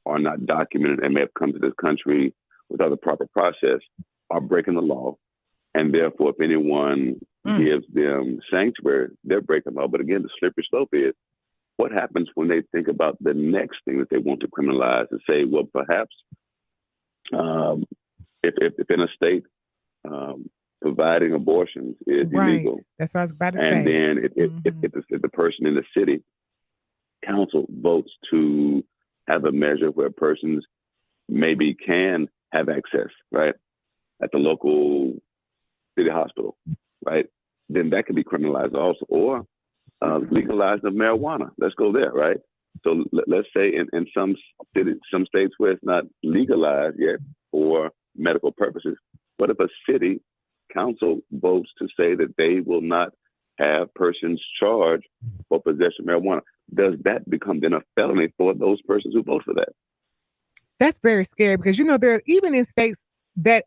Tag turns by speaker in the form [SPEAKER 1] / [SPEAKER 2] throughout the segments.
[SPEAKER 1] are not documented and may have come to this country without the proper process are breaking the law. And therefore, if anyone gives them sanctuary, they're breaking the law. But again, the slippery slope is what happens when they think about the next thing that they want to criminalize and say, well, perhaps if in a state providing abortions is illegal,
[SPEAKER 2] that's what I was about to
[SPEAKER 1] and
[SPEAKER 2] say.
[SPEAKER 1] then if the person in the city council votes to have a measure where persons maybe can have access, right, at the local city hospital, right, then that can be criminalized also, or legalizing of marijuana. Let's go there, right? So let's say in some cities, some states where it's not legalized yet for medical purposes, what if a city council votes to say that they will not have persons charged for possession of marijuana? Does that become then a felony for those persons who vote for that?
[SPEAKER 2] That's very scary because, there are even in states that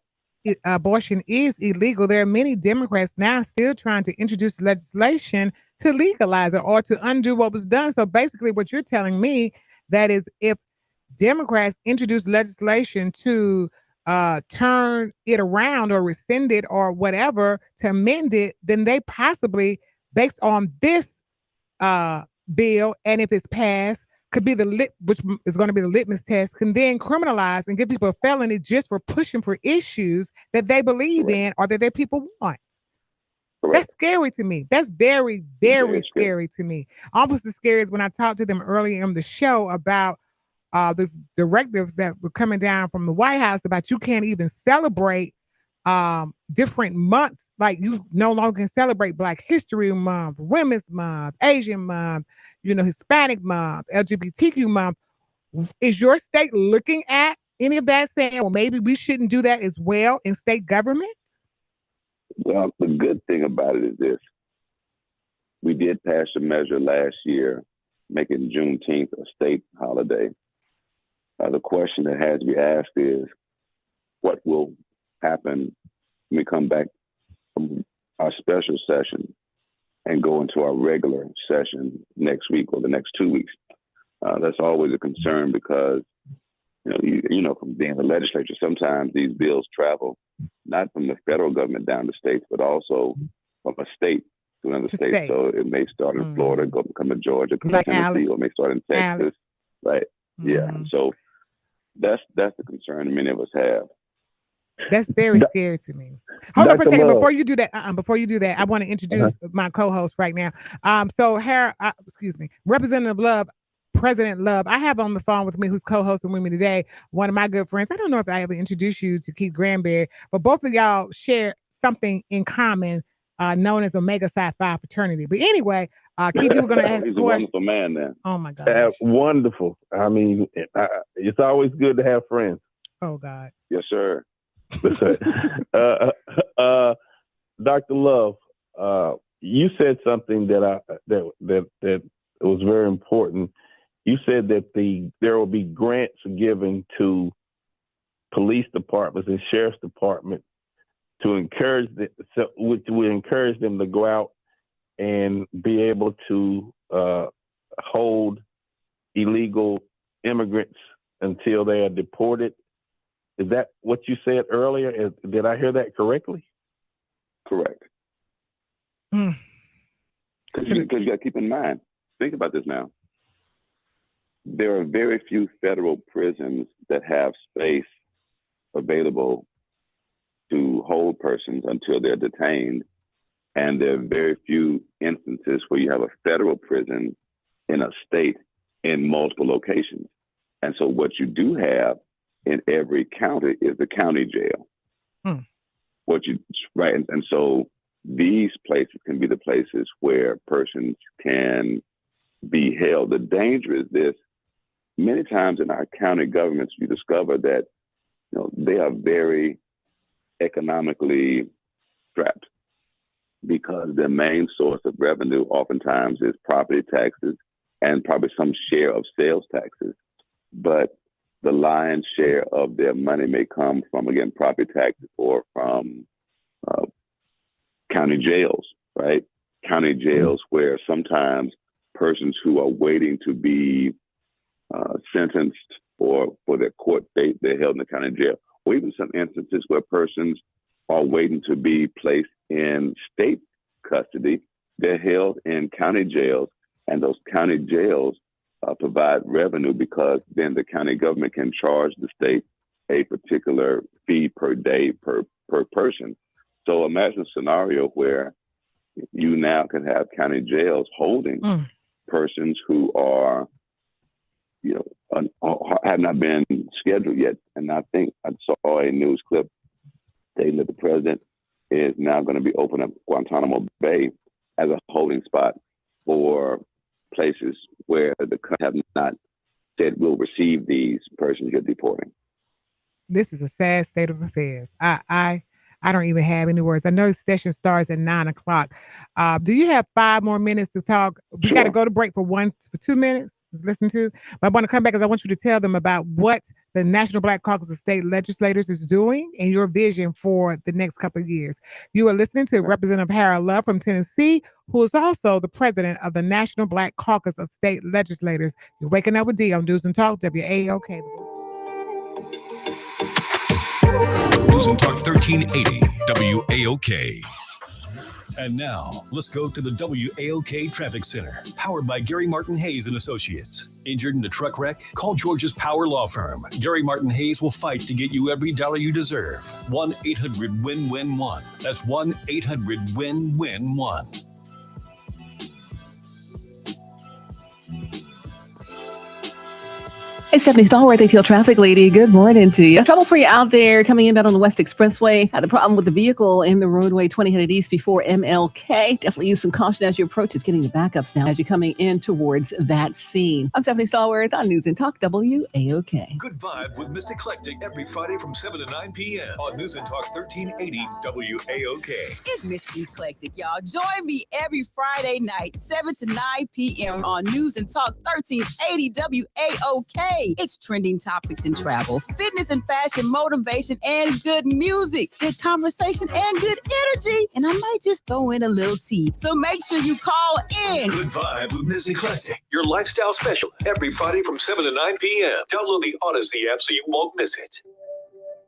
[SPEAKER 2] abortion is illegal. There are many Democrats now still trying to introduce legislation to legalize it or to undo what was done. So basically, what you're telling me that is, if Democrats introduce legislation to turn it around or rescind it or whatever to amend it, then they possibly, based on this bill, and if it's passed, could be which is going to be the litmus test, can then criminalize and give people a felony just for pushing for issues that they believe in or that their people want. That's scary to me. That's very, very scary to me. Almost as scary as when I talked to them earlier in the show about the directives that were coming down from the White House about you can't even celebrate different months. Like you no longer can celebrate Black History Month, Women's Month, Asian Month, Hispanic Month, LGBTQ Month. Is your state looking at any of that saying, well, maybe we shouldn't do that as well in state government?
[SPEAKER 1] Well, the good thing about it is this. We did pass a measure last year making Juneteenth a state holiday. The question that has to be asked is, what will happen when we come back from our special session and go into our regular session next week or the next 2 weeks? That's always a concern because, from being in the legislature, sometimes these bills travel not from the federal government down to states, but also from a state to another state. So it may start in Florida, come to Georgia, come to Tennessee, or it may start in Texas, right? Yeah. So that's the concern many of us have.
[SPEAKER 2] That's very scary to me. Hold on for a second. Before you do that, I want to introduce my co-host right now. Representative Love, President Love, I have on the phone with me, who's co-hosting with me today, one of my good friends. I don't know if I ever introduced you to Keith Granberry, but both of y'all share something in common, known as Omega Psi Phi fraternity. But anyway, Keith, you were going to ask
[SPEAKER 1] He's a wonderful man, then.
[SPEAKER 2] Oh my God.
[SPEAKER 3] Wonderful. I mean, it's always good to have friends.
[SPEAKER 2] Oh God.
[SPEAKER 1] Yes, sir.
[SPEAKER 3] Dr. Love, you said something that was very important. You said that there will be grants given to police departments and sheriff's department to encourage which will encourage them to go out and be able to hold illegal immigrants until they are deported. Is that what you said earlier? Did I hear that correctly?
[SPEAKER 1] Correct. Because you got to keep in mind, think about this now. There are very few federal prisons that have space available to hold persons until they're detained. And there are very few instances where you have a federal prison in a state in multiple locations. And so what you do have in every county is the county jail. And so these places can be the places where persons can be held. The danger is this: many times in our county governments, you discover that they are very economically strapped because their main source of revenue oftentimes is property taxes and probably some share of sales taxes. But the lion's share of their money may come from, again, property taxes or from county jails, right? County jails where sometimes persons who are waiting to be sentenced or for their court date, they're held in the county jail. Or even some instances where persons are waiting to be placed in state custody. They're held in county jails, and those county jails provide revenue because then the county government can charge the state a particular fee per day per person. So imagine a scenario where you now can have county jails holding persons who are, have not been scheduled yet. And I think I saw a news clip stating that the president is now going to be opening up Guantanamo Bay as a holding spot for places where the country have not said we'll receive these persons you're deporting.
[SPEAKER 2] This is a sad state of affairs. I don't even have any words. I know session starts at 9:00. Do you have 5 more minutes to talk? We got to go to break for 2 minutes. Listen to, but I want to come back because I want you to tell them about what the National Black Caucus of State Legislators is doing and your vision for the next couple of years. You are listening to Representative Harold Love from Tennessee, who is also the president of the National Black Caucus of State Legislators. You're waking up with D on News and Talk, WAOK.
[SPEAKER 4] News and Talk 1380, WAOK. And now, let's go to the WAOK Traffic Center, powered by Gary Martin Hayes and Associates. Injured in a truck wreck? Call George's Power Law Firm. Gary Martin Hayes will fight to get you every dollar you deserve. 1-800-WIN-WIN-1. That's 1-800-WIN-WIN-1.
[SPEAKER 5] Hey, Stephanie Stallworth, ATL Traffic Lady. Good morning to you. Trouble free out there coming inbound on the West Expressway. Had a problem with the vehicle in the roadway 20 headed east before MLK. Definitely use some caution as you approach. It's getting the backups now as you're coming in towards that scene. I'm Stephanie Stallworth on News and Talk WAOK.
[SPEAKER 4] Good vibe with Miss Eclectic every Friday from 7 to 9 p.m. on News and Talk 1380 WAOK.
[SPEAKER 6] It's Miss Eclectic, y'all. Join me every Friday night, 7 to 9 p.m. on News and Talk 1380 WAOK. It's trending topics in travel, fitness and fashion, motivation, and good music, good conversation, and good energy. And I might just throw in a little tea. So make sure you call in.
[SPEAKER 4] Good Vibe with Miss Eclectic, your lifestyle special, every Friday from 7 to 9 p.m. Download the Odyssey app so you won't miss it.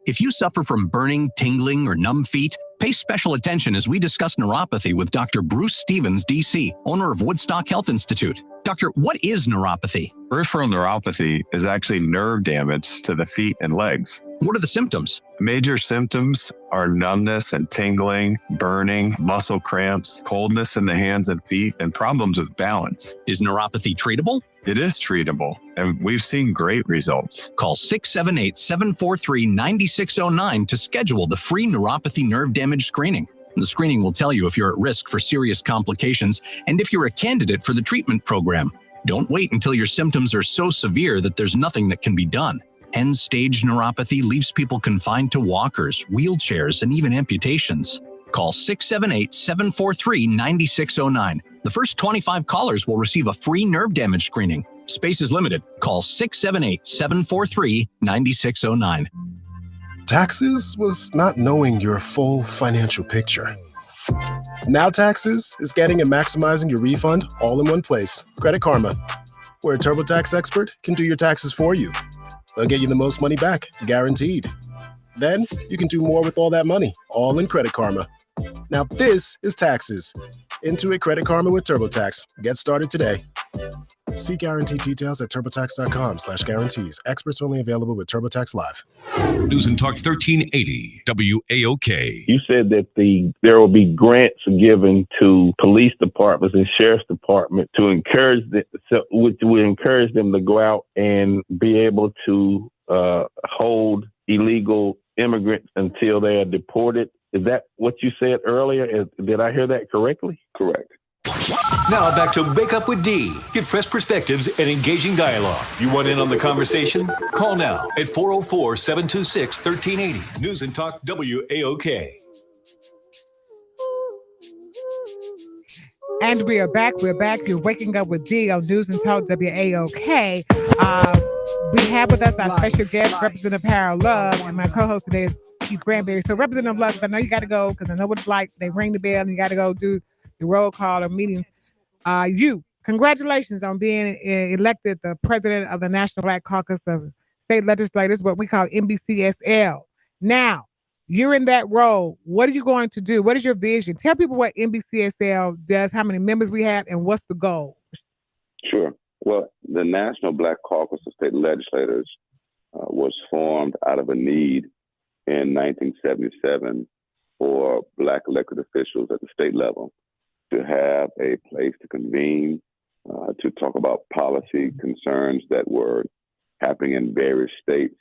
[SPEAKER 7] If you suffer from burning, tingling, or numb feet, pay special attention as we discuss neuropathy with Dr. Bruce Stevens, D.C., owner of Woodstock Health Institute. Doctor, what is neuropathy?
[SPEAKER 8] Peripheral neuropathy is actually nerve damage to the feet and legs.
[SPEAKER 7] What are the symptoms?
[SPEAKER 8] Major symptoms are numbness and tingling, burning, muscle cramps, coldness in the hands and feet, and problems with balance.
[SPEAKER 7] Is neuropathy treatable?
[SPEAKER 8] It is treatable, and we've seen great results.
[SPEAKER 7] Call 678-743-9609 to schedule the free neuropathy nerve damage screening. The screening will tell you if you're at risk for serious complications and if you're a candidate for the treatment program. Don't wait until your symptoms are so severe that there's nothing that can be done. End-stage neuropathy leaves people confined to walkers, wheelchairs, and even amputations. Call 678-743-9609. The first 25 callers will receive a free nerve damage screening. Space is limited. Call 678-743-9609.
[SPEAKER 9] Taxes was not knowing your full financial picture. Now Taxes is getting and maximizing your refund all in one place. Credit Karma, where a TurboTax expert can do your taxes for you. They'll get you the most money back, guaranteed. Then you can do more with all that money, all in Credit Karma. Now this is Taxes. Intuit Credit Karma with TurboTax. Get started today. See guarantee details at turbotax.com/guarantees. Experts only available with TurboTax Live.
[SPEAKER 4] News and Talk 1380 WAOK.
[SPEAKER 3] You said that there will be grants given to police departments and sheriff's department to encourage them to go out and be able to hold illegal immigrants until they are deported. Is that what you said earlier? Did I hear that correctly?
[SPEAKER 1] Correct.
[SPEAKER 4] Now back to Wake Up with D. Get fresh perspectives and engaging dialogue. You want in on the conversation? Call now at 404-726-1380. News and Talk WAOK.
[SPEAKER 2] And we are back. We're back. You're waking up with D on News and Talk WAOK. We have with us our special guest, Representative Harold Love, and my co-host today is Keith Granberry. So, Representative Love, I know you got to go because I know what it's like. They ring the bell and you got to go do the roll call or meetings. Congratulations on being elected the president of the National Black Caucus of state legislators, what we call NBCSL. Now, you're in that role. What are you going to do? What is your vision? Tell people what NBCSL does, how many members we have, and what's the goal?
[SPEAKER 1] Sure. Well, the National Black Caucus of State Legislators was formed out of a need in 1977 for Black elected officials at the state level to have a place to convene, to talk about policy concerns that were happening in various states,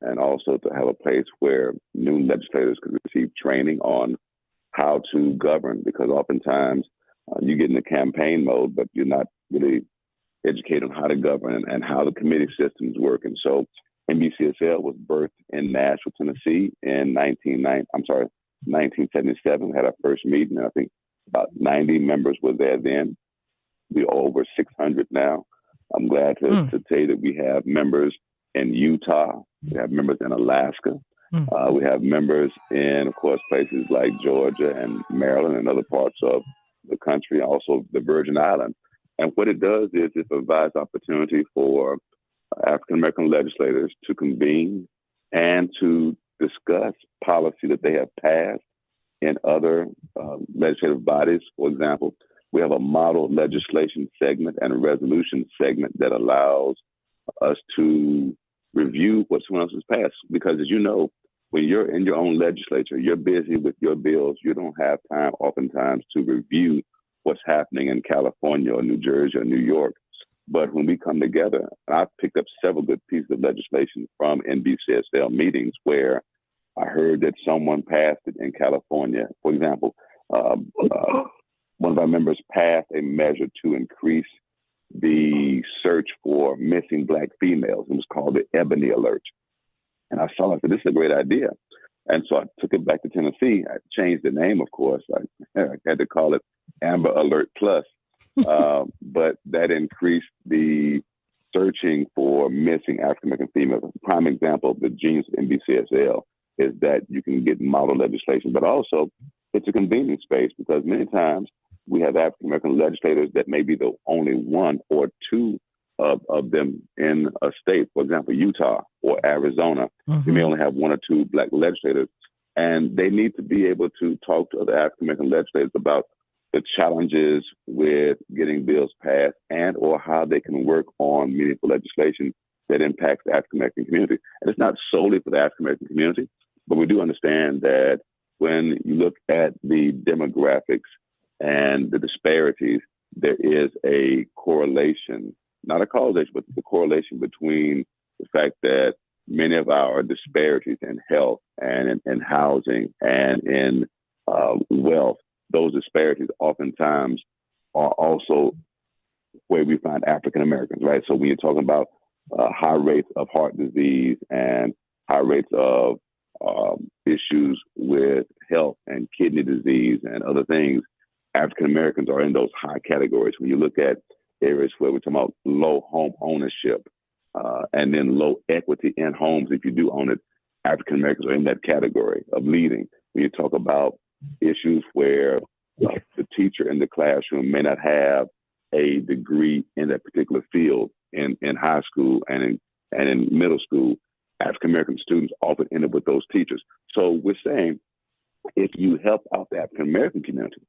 [SPEAKER 1] and also to have a place where new legislators could receive training on how to govern, because oftentimes you get in the campaign mode, but you're not really educated on how to govern and how the committee systems work. And so NBCSL was birthed in Nashville, Tennessee in 1977. We had our first meeting, and I think about 90 members were there then. We're over 600 now. I'm glad to tell you that we have members in Utah. We have members in Alaska. We have members in, of course, places like Georgia and Maryland and other parts of the country, also the Virgin Islands. And what it does is it provides opportunity for African-American legislators to convene and to discuss policy that they have passed in other legislative bodies. For example, we have a model legislation segment and a resolution segment that allows us to review what someone else has passed. Because as you know, when you're in your own legislature, you're busy with your bills. You don't have time oftentimes to review what's happening in California or New Jersey or New York. But when we come together, I've picked up several good pieces of legislation from NBCSL meetings where I heard that someone passed it in California. For example, one of our members passed a measure to increase the search for missing Black females. It was called the Ebony Alert. And I saw it, said, this is a great idea. And so I took it back to Tennessee. I changed the name, of course. I had to call it Amber Alert Plus. But that increased the searching for missing African-American females. A prime example of the genius of NBCSL is that you can get model legislation, but also it's a convenient space because many times we have African-American legislators that may be the only one or two of them in a state. For example, Utah or Arizona, you may only have one or two Black legislators, and they need to be able to talk to other African-American legislators about the challenges with getting bills passed and or how they can work on meaningful legislation that impacts the African-American community. And it's not solely for the African-American community, but we do understand that when you look at the demographics and the disparities, there is a correlation, not a causation, but the correlation between the fact that many of our disparities in health and in housing and in wealth, those disparities oftentimes are also where we find African Americans, right? So when you're talking about high rates of heart disease and high rates of issues with health and kidney disease and other things, African Americans are in those high categories. When you look at areas where we're talking about low home ownership and then low equity in homes, if you do own it, African Americans are in that category of leading. When you talk about issues where the teacher in the classroom may not have a degree in that particular field in high school and in middle school, African American students often end up with those teachers. So we're saying if you help out the African American community,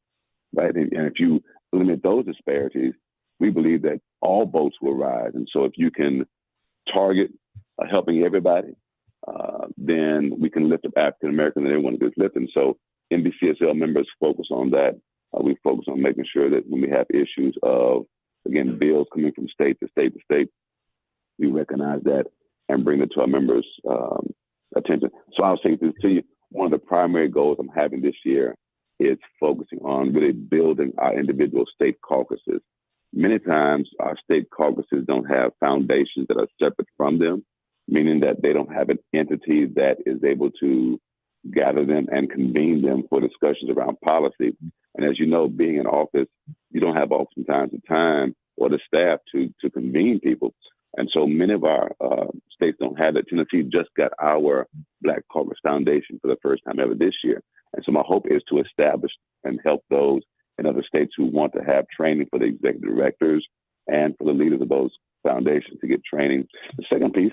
[SPEAKER 1] right, and if you limit those disparities, we believe that all boats will rise. And so if you can target helping everybody, then we can lift up African Americans and everyone gets lifted. And so NBCSL members focus on that. We focus on making sure that when we have issues of, again, bills coming from state to state to state, we recognize that and bring it to our members' attention. So I'll say this to you, one of the primary goals I'm having this year is focusing on really building our individual state caucuses. Many times our state caucuses don't have foundations that are separate from them, meaning that they don't have an entity that is able to gather them and convene them for discussions around policy. And as you know, being in office, you don't have oftentimes the time or the staff to convene people. And so many of our states don't have it. Tennessee just got our Black Caucus Foundation for the first time ever this year. And so my hope is to establish and help those in other states who want to have training for the executive directors and for the leaders of those foundations to get training. The second piece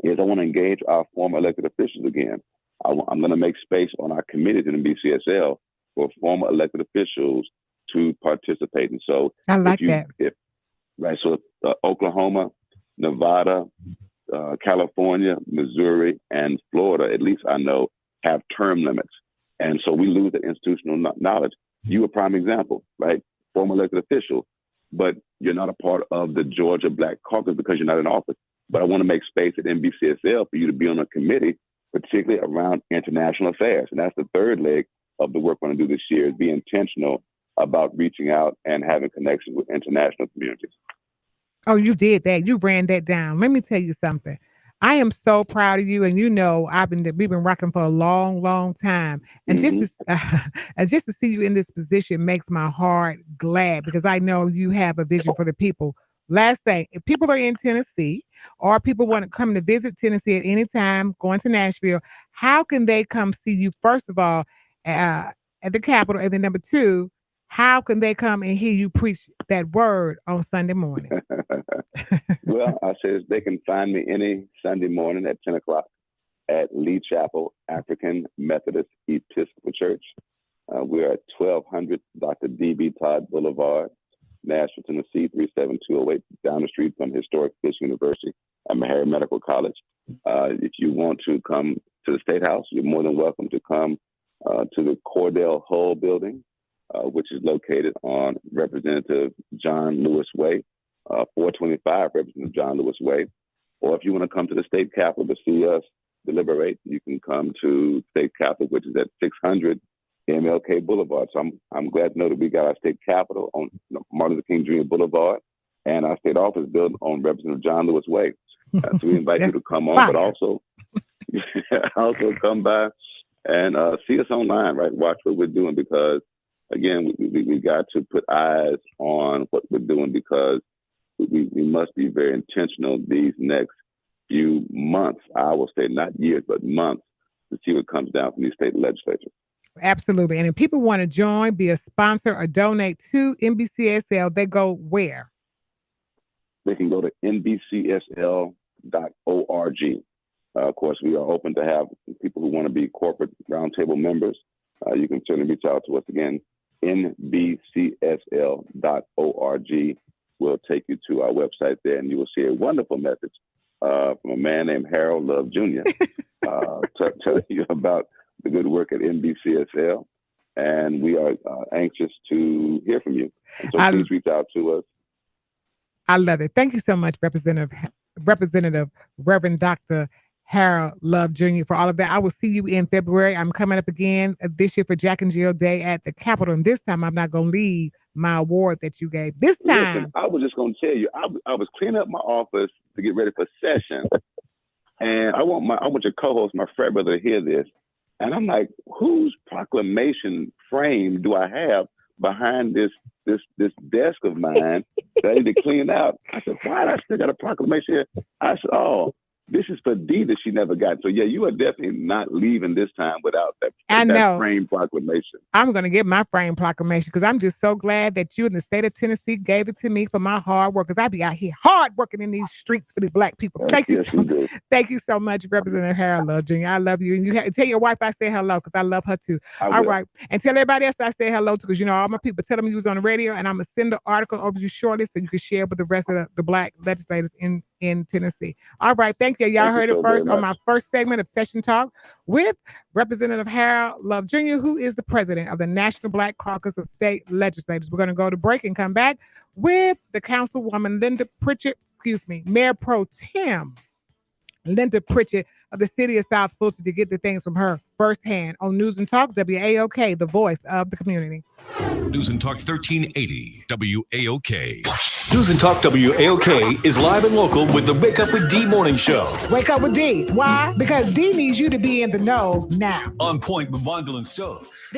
[SPEAKER 1] is I want to engage our former elected officials again. I'm going to make space on our committees in the BCSL for former elected officials to participate. And so
[SPEAKER 2] I like that.
[SPEAKER 1] So Oklahoma, Nevada, California, Missouri, and Florida, at least I know, have term limits. And so we lose that institutional knowledge. You a prime example, right? Former elected official, but you're not a part of the Georgia Black Caucus because you're not in office. But I want to make space at NBCSL for you to be on a committee, particularly around international affairs. And that's the third leg of the work we're going to do this year, is be intentional about reaching out and having connections with international communities.
[SPEAKER 2] Oh, you did that. You ran that down. Let me tell you something. I am so proud of you, and we've been rocking for a long, long time. And just to see you in this position makes my heart glad, because I know you have a vision for the people. Last thing, if people are in Tennessee or people want to come to visit Tennessee at any time, going to Nashville, how can they come see you, first of all, at the Capitol? And then number two, how can they come and hear you preach that word on Sunday morning?
[SPEAKER 1] Well, I says they can find me any Sunday morning at 10 o'clock at Lee Chapel African Methodist Episcopal Church. We're at 1200 Dr. D.B. Todd Boulevard, Nashville, Tennessee, 37208, down the street from Historic Fisk University and Meharry Medical College. If you want to come to the State House, you're more than welcome to come to the Cordell Hull building, which is located on Representative John Lewis Way, 425 Representative John Lewis Way. Or if you want to come to the State Capitol to see us deliberate, you can come to State Capitol, which is at 600 MLK Boulevard. So I'm glad to know that we got our State Capitol on Martin Luther King Jr. Boulevard and our state office building on Representative John Lewis Way. So we invite you to come on, but also come by and see us online, right? Watch what we're doing, because again, we got to put eyes on what we're doing, because we must be very intentional these next few months. I will say not years, but months, to see what comes down from these state legislatures.
[SPEAKER 2] Absolutely. And if people want to join, be a sponsor, or donate to NBCSL, they go where?
[SPEAKER 1] They can go to nbcsl.org. Of course, we are open to have people who want to be corporate roundtable members. You can certainly reach out to us again. nbcsl.org will take you to our website there, and you will see a wonderful message from a man named Harold Love Jr. Telling you about the good work at NBCSL, and we are anxious to hear from you. And so please reach out to us.
[SPEAKER 2] I love it. Thank you so much, Representative Reverend Dr. Harold Love Jr. for all of that. I will see you in February. I'm coming up again this year for Jack and Jill Day at the Capitol, and this time I'm not going to leave my award that you gave. This time,
[SPEAKER 1] listen, I was just going to tell you, I was cleaning up my office to get ready for session, and I want your co-host, my frat brother, to hear this. And I'm like, whose proclamation frame do I have behind this desk of mine that I need to clean out? I said, why do I still got a proclamation here? I said, oh, this is for Dee that she never got. So yeah, you are definitely not leaving this time without that frame proclamation.
[SPEAKER 2] I'm going to get my frame proclamation, because I'm just so glad that you in the state of Tennessee gave it to me for my hard work, because I be out here hard working in these streets for the Black people. Thank you so much, Representative Harold Love Jr. I love you. And you tell your wife I say hello, because I love her too. All right. And tell everybody else I say hello to, because all my people, tell them you was on the radio, and I'm going to send the article over you shortly so you can share with the rest of the Black legislators in Tennessee. All right. Thank you. Y'all heard it first on my first segment of Session Talk with Representative Harold Love Jr., who is the president of the National Black Caucus of State Legislators. We're going to go to break and come back with the Councilwoman Linda Pritchett, Mayor Pro Tem Linda Pritchett of the city of South Fulton, to get the things from her firsthand on News and Talk WAOK, the voice of the community.
[SPEAKER 4] News and Talk 1380 WAOK. News and Talk WAOK is live and local with the Wake Up with D morning show.
[SPEAKER 2] Wake Up with D. Why? Because D needs you to be in the know now.
[SPEAKER 4] On point with Mondale and Stokes.